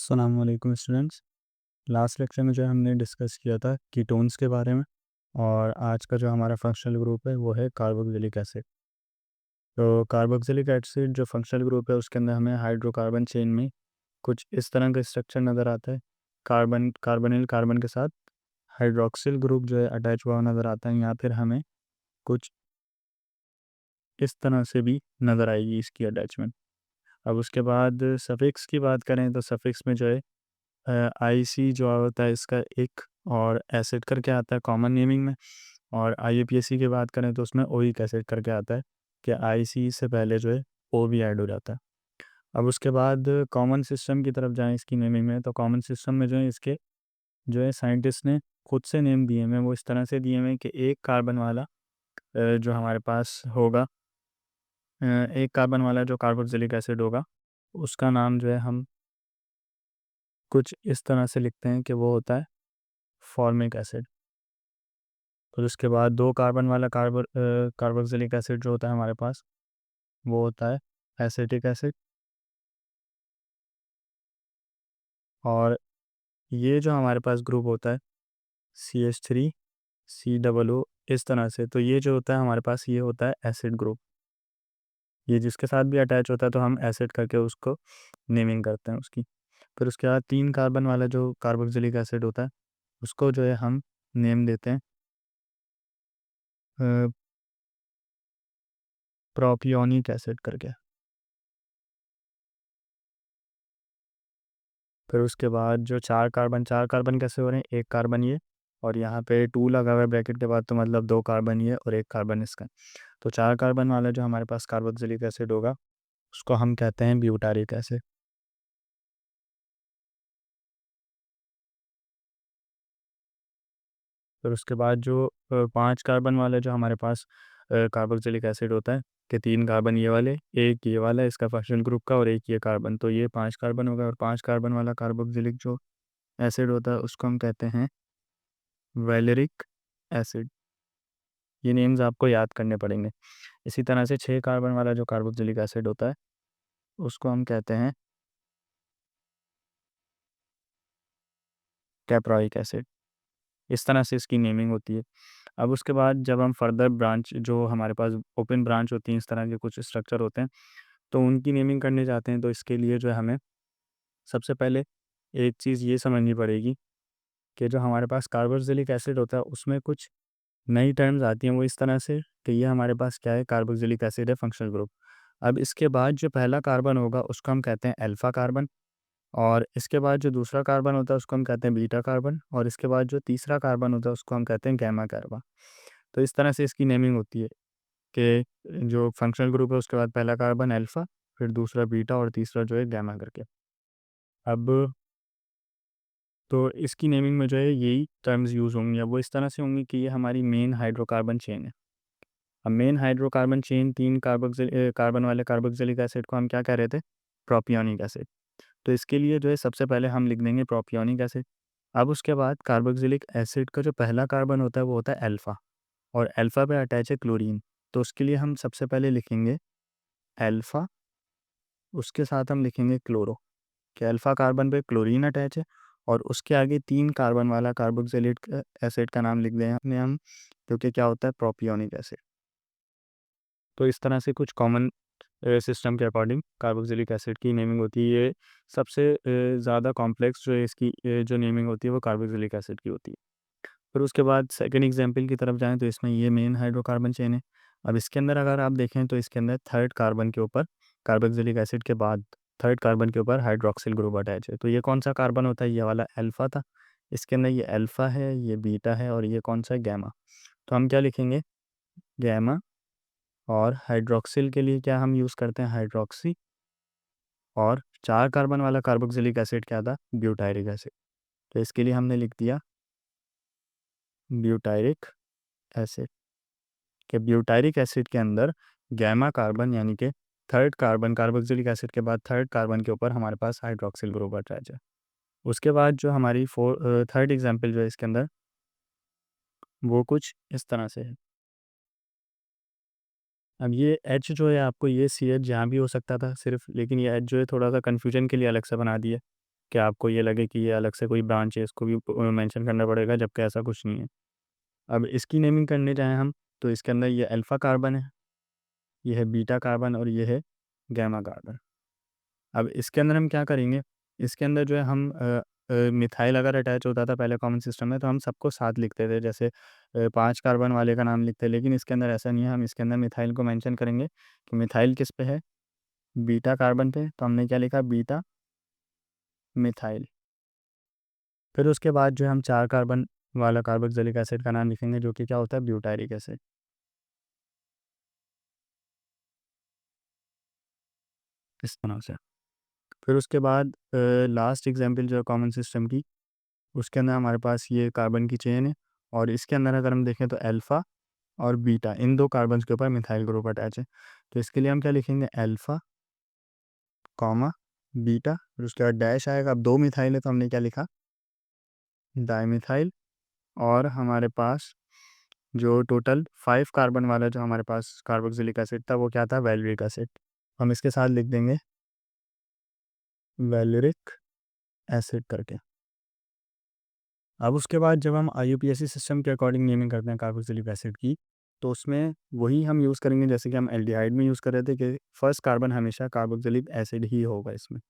अस्सलाम वालेकुम students. Last lecture में जो है हमने डिस्कस किया था कीटोन्स के बारे में। और आज का जो हमारा फंक्शनल ग्रुप है वो है कार्बोक्सिलिक एसिड। तो कार्बोक्सिलिक एसिड जो फंक्शनल ग्रुप है उसके अंदर हमें हाइड्रोकार्बन चेन में कुछ इस तरह का स्ट्रक्चर नज़र आता है। कार्बनिल कार्बन के साथ हाइड्रोक्सिल ग्रुप जो है अटैच हुआ नज़र आता है, या फिर हमें कुछ इस तरह से भी नज़र आएगी इसकी अटैचमेंट। अब उसके बाद सफिक्स की बात करें तो सफिक्स में जो है आईसी जो होता है इसका एक, और एसिड करके आता है कॉमन नेमिंग में। और आईयूपीएसी की बात करें तो उसमें ओइक एसिड करके आता है कि आईसी से पहले जो है ओ भी ऐड हो जाता है। अब उसके बाद कॉमन सिस्टम की तरफ जाएं इसकी नेमिंग में, तो कॉमन सिस्टम में जो है इसके जो है साइंटिस्ट ने खुद से नेम दिए हैं, वो इस तरह से दिए हैं कि एक कार्बन वाला जो हमारे पास होगा, एक कार्बन वाला जो कार्बोक्सिलिक एसिड होगा उसका नाम जो है हम कुछ इस तरह से लिखते हैं कि वो होता है फॉर्मिक एसिड। फिर उसके बाद दो कार्बन वाला कार्बोक्सिलिक एसिड जो होता है हमारे पास वो होता है एसिटिक एसिड। और ये जो हमारे पास ग्रुप होता है CH3 COO इस तरह से, तो ये जो होता है हमारे पास ये होता है एसिड ग्रुप। ये जिसके साथ भी अटैच होता है तो हम एसिड करके उसको नेमिंग करते हैं उसकी। फिर उसके बाद तीन कार्बन वाला जो कार्बोक्सिलिक एसिड होता है उसको जो है हम नेम देते हैं प्रोपियोनिक एसिड करके। फिर उसके बाद जो चार कार्बन कैसे हो रहे हैं, एक कार्बन ये और यहाँ पे 2 लगा हुआ है ब्रैकेट के बाद, तो मतलब 2 कार्बन ये और एक कार्बन इसका। तो 4 कार्बन वाला जो हमारे पास कार्बोक्सिलिक एसिड होगा उसको हम कहते हैं ब्यूटारिक एसिड। फिर उसके बाद जो 5 कार्बन वाला जो हमारे पास कार्बोक्सिलिक एसिड होता है कि 3 कार्बन ये वाले, एक ये वाला इसका फंक्शनल ग्रुप का और एक ये कार्बन, तो ये 5 कार्बन होगा। और 5 कार्बन वाला कार्बोक्सिलिक जो एसिड होता है उसको हम कहते हैं वैलेरिक एसिड। ये नेम्स आपको याद करने पड़ेंगे। इसी तरह से 6 कार्बन वाला जो कार्बोक्सिलिक एसिड होता है उसको हम कहते हैं कैप्रोइक एसिड। इस तरह से इसकी नेमिंग होती है। अब उसके बाद जब हम फर्दर ब्रांच जो हमारे पास ओपन ब्रांच होती हैं, इस तरह के कुछ स्ट्रक्चर होते हैं, तो उनकी नेमिंग करने जाते हैं। तो इसके लिए जो है हमें सबसे पहले एक चीज़ ये समझनी पड़ेगी कि जो हमारे पास कार्बोक्सिलिक एसिड होता है उसमें कुछ नई टर्म्स आती हैं, वो इस तरह से कि ये हमारे पास क्या है, कार्बोक्सिलिक एसिड है फंक्शनल ग्रुप। अब इसके बाद जो पहला कार्बन होगा उसको हम कहते हैं अल्फ़ा कार्बन, और इसके बाद जो दूसरा कार्बन होता है उसको हम कहते हैं बीटा कार्बन, और इसके बाद जो तीसरा कार्बन होता है उसको हम कहते हैं गैमा कार्बन। तो इस तरह से इसकी नेमिंग होती है कि जो फंक्शनल ग्रुप है उसके बाद पहला कार्बन अल्फ़ा, फिर दूसरा बीटा और तीसरा जो है गैमा करके। अब तो इसकी नेमिंग में जो है यही टर्म्स यूज़ होंगी। अब वो इस तरह से होंगी कि ये हमारी मेन हाइड्रोकार्बन चेन है। अब मेन हाइड्रोकार्बन चेन 3 कार्बन वाले कार्बोक्सिलिक एसिड को हम क्या कह रहे थे, प्रोपियोनिक एसिड। तो इसके लिए जो है सबसे पहले हम लिख देंगे प्रोपियोनिक एसिड। अब उसके बाद कार्बोक्सिलिक एसिड का जो पहला कार्बन होता है वो होता है अल्फ़ा, और अल्फ़ा पे अटैच है क्लोरीन। तो उसके लिए हम सबसे पहले लिखेंगे अल्फ़ा, उसके साथ हम लिखेंगे क्लोरो, कि अल्फ़ा कार्बन पे क्लोरीन अटैच है। और उसके आगे 3 कार्बन वाला कार्बोक्सिलिक एसिड का नाम लिख दें अपने हम, क्योंकि क्या होता है प्रोपियोनिक एसिड। तो इस तरह से कुछ कॉमन सिस्टम के अकॉर्डिंग कार्बोक्सिलिक एसिड की नेमिंग होती है। ये सबसे ज़्यादा कॉम्प्लेक्स जो है इसकी जो नेमिंग होती है वो कार्बोक्सिलिक एसिड की होती है। फिर उसके बाद सेकंड एग्जांपल की तरफ जाएं तो इसमें ये मेन हाइड्रोकार्बन चेन है। अब इसके अंदर अगर आप देखें तो इसके अंदर थर्ड कार्बन के ऊपर कार्बोक्सिलिक एसिड के बाद थर्ड कार्बन के ऊपर हाइड्रोक्सिल ग्रुप अटैच है। तो ये कौन सा कार्बन होता है, ये वाला अल्फ़ा था। इसके अंदर ये अल्फ़ा है, ये बीटा है, और ये कौन सा है, गैमा। तो हम क्या लिखेंगे, गैमा। और हाइड्रोक्सिल के लिए क्या हम यूज़ करते हैं, हाइड्रोक्सी। और 4 कार्बन वाला कार्बोक्सिलिक एसिड क्या था, ब्यूटायरिक एसिड। तो इसके लिए हमने लिख दिया ब्यूटायरिक एसिड। कि ब्यूटायरिक एसिड के अंदर गैमा कार्बन यानी कि थर्ड कार्बन कार्बोक्सिलिक एसिड के बाद थर्ड कार्बन के ऊपर हमारे पास हाइड्रोक्सिल ग्रुप अटैच है। उसके बाद जो हमारी थर्ड एग्जांपल जो है इसके अंदर वो कुछ इस तरह से है। अब ये एच जो है आपको ये सी एच जहाँ भी हो सकता था सिर्फ, लेकिन ये एच जो है थोड़ा सा कन्फ्यूजन के लिए अलग से बना दिया। कि आपको ये लगे कि ये अलग से कोई ब्रांच है, इसको भी मेंशन करना पड़ेगा, जबकि ऐसा कुछ नहीं है। अब इसकी नेमिंग करने जाएँ हम, तो इसके अंदर ये अल्फ़ा कार्बन है, ये है बीटा कार्बन और ये है गामा कार्बन। अब इसके अंदर हम क्या करेंगे, इसके अंदर जो है हम मिथाइल अगर अटैच होता था पहले कॉमन सिस्टम में, तो हम सबको साथ लिखते थे, जैसे 5 कार्बन वाले का नाम लिखते हैं, लेकिन इसके अंदर ऐसा नहीं है। हम इसके अंदर मिथाइल को मेंशन करेंगे कि मिथाइल किस पे है, बीटा कार्बन पे, तो हमने क्या लिखा, बीटा मिथाइल। फिर उसके बाद जो है हम 4 कार्बन वाला कार्बोक्सिलिक एसिड का नाम लिखेंगे, जो कि क्या होता है, ब्यूटायरिक एसिड। इस तरह से। फिर उसके बाद लास्ट एग्जाम्पल जो है कॉमन सिस्टम की, उसके अंदर हमारे पास ये कार्बन की चेन है, और इसके अंदर अगर हम देखें तो अल्फ़ा और बीटा, इन 2 कार्बन्स के ऊपर मिथाइल ग्रुप अटैच है। तो इसके लिए हम क्या लिखेंगे, अल्फ़ा कॉमा बीटा, फिर उसके बाद डैश आएगा। अब 2 मिथाइल है तो हमने क्या लिखा, डाइमिथाइल। और हमारे पास जो टोटल 5 कार्बन वाला जो हमारे पास कार्बोक्सिलिक एसिड था, वो क्या था, वैलरिक एसिड। हम इसके साथ लिख देंगे वैलरिक एसिड करके। अब उसके बाद जब हम IUPAC सिस्टम के अकॉर्डिंग नेमिंग करते हैं कार्बोक्सिलिक एसिड की, तो उसमें वही हम यूज़ करेंगे जैसे कि हम एल्डिहाइड में यूज़ कर रहे थे, कि फर्स्ट कार्बन हमेशा कार्बोक्सिलिक एसिड ही होगा इसमें।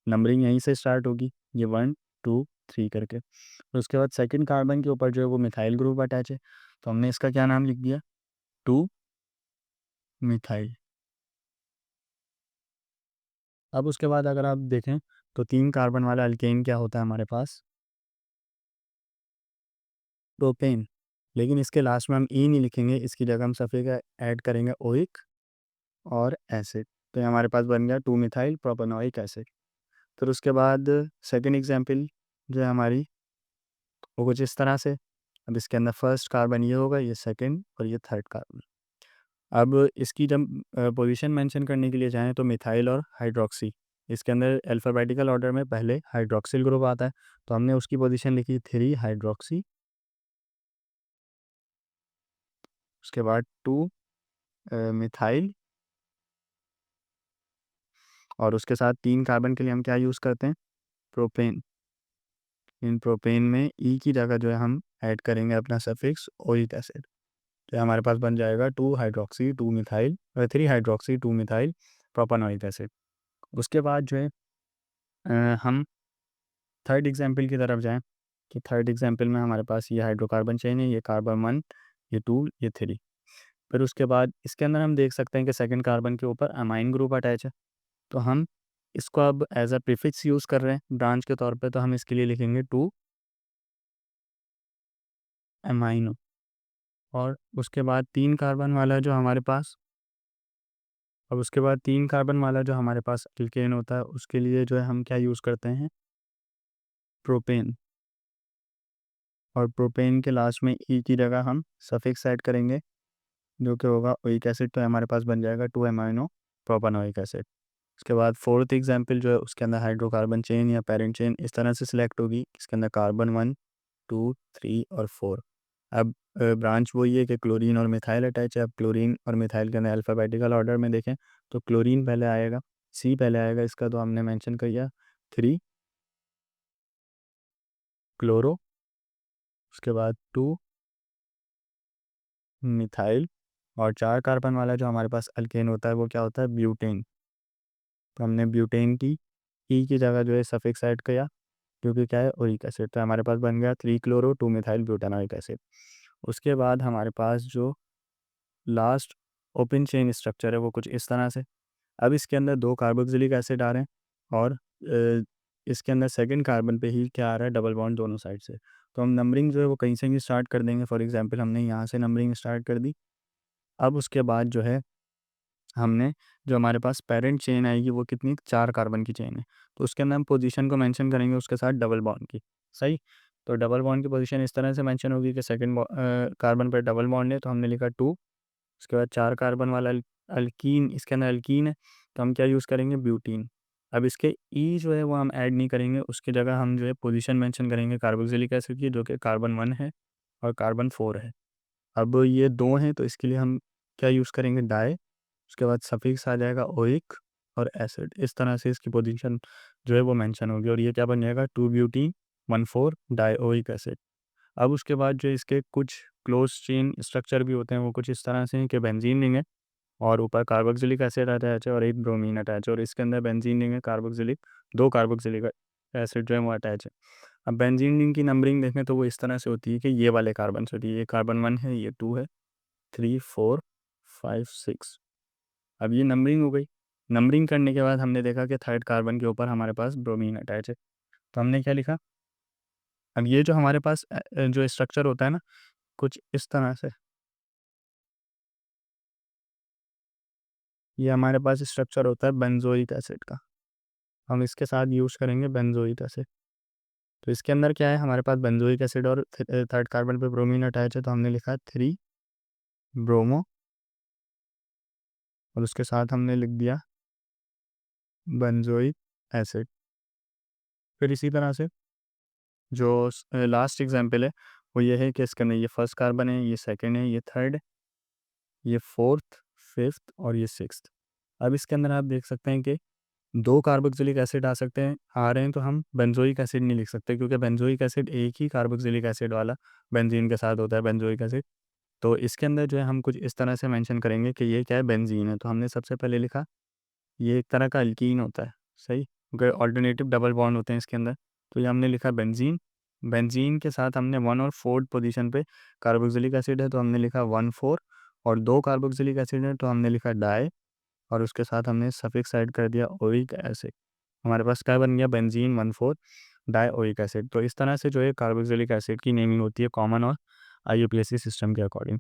नंबरिंग यहीं से स्टार्ट होगी, ये 1 2 3 करके। फिर उसके बाद सेकंड कार्बन के ऊपर जो है वो मिथाइल ग्रुप अटैच है, तो हमने इसका क्या नाम लिख दिया, 2 मिथाइल। अब उसके बाद अगर आप देखें तो 3 कार्बन वाला अल्केन क्या होता है हमारे पास, प्रोपेन। लेकिन इसके लास्ट में हम ई नहीं लिखेंगे, इसकी जगह हम सफ़ेद ऐड करेंगे ओइक और एसिड। तो ये हमारे पास बन गया 2 मिथाइल प्रोपेनोइक एसिड। फिर उसके बाद सेकंड एग्जांपल जो है हमारी, वो कुछ इस तरह से। अब इसके अंदर फर्स्ट कार्बन ये होगा, ये सेकंड और ये थर्ड कार्बन। अब इसकी जब पोजीशन मेंशन करने के लिए जाएँ तो मिथाइल और हाइड्रोक्सी, इसके अंदर अल्फ़ाबेटिकल ऑर्डर में पहले हाइड्रोक्सिल ग्रुप आता है, तो हमने उसकी पोजीशन लिखी 3 हाइड्रोक्सी, उसके बाद 2 मिथाइल, और उसके साथ 3 कार्बन के लिए हम क्या यूज़ करते हैं, प्रोपेन। इन प्रोपेन में ई की जगह जो है हम ऐड करेंगे अपना सफिक्स ओइक एसिड, तो हमारे पास बन जाएगा 2 hydroxy 2 methyl 3 hydroxy 2 methyl propanoic acid. उसके बाद जो है हम थर्ड एग्जाम्पल की तरफ जाएँ, कि थर्ड एग्जाम्पल में हमारे पास ये हाइड्रोकार्बन चेन है, ये कार्बन 1, ये 2, ये 3। फिर उसके बाद इसके अंदर हम देख सकते हैं कि सेकंड कार्बन के ऊपर अमाइन ग्रुप अटैच है, तो हम इसको अब एज अ प्रीफिक्स यूज़ कर रहे हैं ब्रांच के तौर पे, तो हम इसके लिए लिखेंगे 2 अमाइनो। और उसके बाद 3 कार्बन वाला जो हमारे पास, अब उसके बाद 3 कार्बन वाला जो हमारे पास एल्केन होता है, उसके लिए जो है हम क्या यूज़ करते हैं, प्रोपेन। और प्रोपेन के लास्ट में ई की जगह हम सफिक्स ऐड करेंगे, जो कि होगा ओइक एसिड, तो हमारे पास बन जाएगा 2 अमाइनो प्रोपानोइक एसिड। उसके बाद फोर्थ एग्जाम्पल जो है, उसके अंदर हाइड्रोकार्बन चेन या पेरेंट चेन इस तरह से सिलेक्ट होगी, इसके अंदर कार्बन 1 2 3 और 4। अब ब्रांच वही है कि क्लोरीन और मिथाइल अटैच है। अब क्लोरीन और मिथाइल के अंदर अल्फ़ाबेटिकल ऑर्डर में देखें तो क्लोरीन पहले आएगा, सी पहले आएगा इसका, तो हमने मेंशन किया 3 क्लोरो, उसके बाद 2 मिथाइल, और 4 कार्बन वाला जो हमारे पास अल्केन होता है वो क्या होता है, ब्यूटेन। तो हमने ब्यूटेन की ई की जगह जो है सफिक्स ऐड किया, क्योंकि क्या है, ओरिक एसिड, तो हमारे पास बन गया 3 क्लोरो 2 मिथाइल ब्यूटानोइक एसिड। उसके बाद हमारे पास जो लास्ट ओपन चेन स्ट्रक्चर है वो कुछ इस तरह से। अब इसके अंदर 2 कार्बोक्सिलिक एसिड आ रहे हैं, और इसके अंदर सेकंड कार्बन पे ही क्या आ रहा है, डबल बॉन्ड दोनों साइड से। तो हम नंबरिंग जो है वो कहीं से भी स्टार्ट कर देंगे। फॉर एग्जांपल हमने यहाँ से नंबरिंग स्टार्ट कर दी। अब उसके बाद जो है हमने, जो हमारे पास पेरेंट चेन आएगी वो कितनी, 4 कार्बन की चेन है, तो उसके अंदर हम पोजीशन को मेंशन करेंगे उसके साथ डबल बॉन्ड की। सही, तो डबल बॉन्ड की पोजीशन इस तरह से मेंशन होगी कि सेकंड कार्बन पर डबल बॉन्ड है, तो हमने लिखा 2। उसके बाद 4 कार्बन वाला अल्कीन, इसके अंदर अल्कीन है, तो हम क्या यूज़ करेंगे, ब्यूटीन। अब इसके ई जो है वो हम ऐड नहीं करेंगे, उसकी जगह हम जो है पोजीशन मेंशन करेंगे कार्बोक्सिलिक एसिड की, जो कि कार्बन 1 है और कार्बन 4 है। अब ये 2 हैं, तो इसके लिए हम क्या यूज़ करेंगे, डाई। उसके बाद सफिक्स आ जाएगा ओइक, और एसिड, इस तरह से इसकी पोजीशन जो है वो मेंशन होगी और ये क्या बन जाएगा 2-ब्यूटी-1,4 डाइओइक एसिड। अब उसके बाद जो इसके कुछ क्लोज चेन स्ट्रक्चर भी होते हैं वो कुछ इस तरह से हैं कि बेंजीन रिंग है और ऊपर कार्बोक्सिलिक एसिड अटैच है और एक ब्रोमीन अटैच है और इसके अंदर बेंजीन रिंग है, कार्बोक्सिलिक 2 कार्बोक्सिलिक एसिड जो है वो अटैच है। अब बेंजीन रिंग की नंबरिंग देखें तो वो इस तरह से होती है कि ये वाले कार्बन से होती है, ये कार्बन 1 है, ये 2 है, 3, 4, 5, 6। अब ये नंबरिंग हो गई। नंबरिंग करने के बाद हमने देखा कि थर्ड कार्बन के ऊपर हमारे पास ब्रोमीन अटैच है। तो हमने क्या लिखा, अब ये जो हमारे पास जो स्ट्रक्चर होता है ना, कुछ इस तरह से, ये हमारे पास स्ट्रक्चर होता है बेंजोइक एसिड का। हम इसके साथ यूज़ करेंगे बेंजोइक एसिड। तो इसके अंदर क्या है, हमारे पास बेंजोइक एसिड और थर्ड कार्बन पे ब्रोमीन अटैच है, तो हमने लिखा 3 ब्रोमो और उसके साथ हमने लिख दिया बेंजोइक एसिड। फिर इसी तरह से जो लास्ट एग्जांपल है वो ये है कि इसके अंदर ये फर्स्ट कार्बन है, ये सेकंड है, ये थर्ड, ये फोर्थ, फिफ्थ और ये सिक्स्थ। अब इसके अंदर आप देख सकते हैं कि 2 कार्बोक्सिलिक एसिड आ सकते हैं, आ रहे हैं, तो हम बेंजोइक एसिड नहीं लिख सकते क्योंकि बेंजोइक एसिड एक ही कार्बोक्सिलिक एसिड वाला बेंजीन के साथ होता है, बेंजोइक एसिड। तो इसके अंदर जो है हम कुछ इस तरह से मेंशन करेंगे कि ये क्या है, बेंजीन है। तो हमने सबसे पहले लिखा ये एक तरह का अल्कीन होता है, सही, क्योंकि ऑल्टरनेटिव डबल बॉन्ड होते हैं इसके अंदर। तो ये हमने लिखा बेंजीन। बेंजीन के साथ हमने 1 और 4 पोजीशन पे कार्बोक्सिलिक एसिड है तो हमने लिखा 1,4 और 2 कार्बोक्सिलिक एसिड है तो हमने लिखा डाई और उसके साथ हमने सफिक्स ऐड कर दिया ओइक एसिड। हमारे पास क्या बन गया, बेंजीन 1,4 डाई ओइक एसिड। तो इस तरह से जो है कार्बोक्सिलिक एसिड की नेमिंग होती है कॉमन और आईयूपीएसी सिस्टम के अकॉर्डिंग।